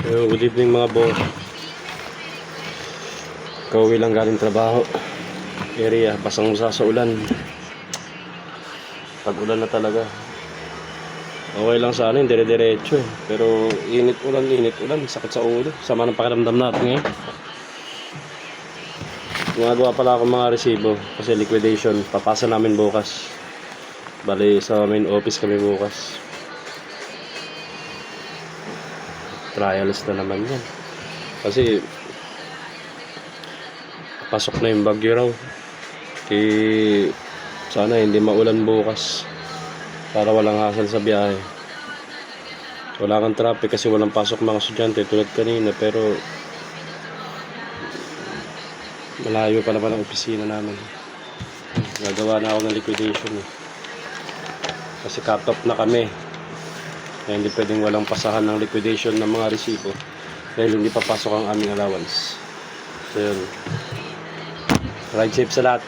Good evening mga boss. Kauwi lang galing trabaho. Area, basang-basa sa ulan. Pag ulan na talaga. Okay lang sana, dire-diretso eh. Pero init ulan. Sakit sa ulo. Sama ng pakiramdam natin ngayon. Gumagawa pala ako mga resibo. Kasi liquidation, papasa namin bukas. Bali sa main office kami bukas. Trials na naman yan. Kasi pasok na yung bagyo raw. Sana hindi maulan bukas para walang hassle sa biyahe. Wala kang traffic kasi walang pasok mga estudyante tulad kanina, pero malayo pa naman ang opisina namin. Gagawa na ako ng liquidation kasi cut off na kami. Kaya hindi pwedeng walang pasahan ng liquidation ng mga resibo dahil hindi papasok ang aming allowance. So yun, ride safe sa lahat.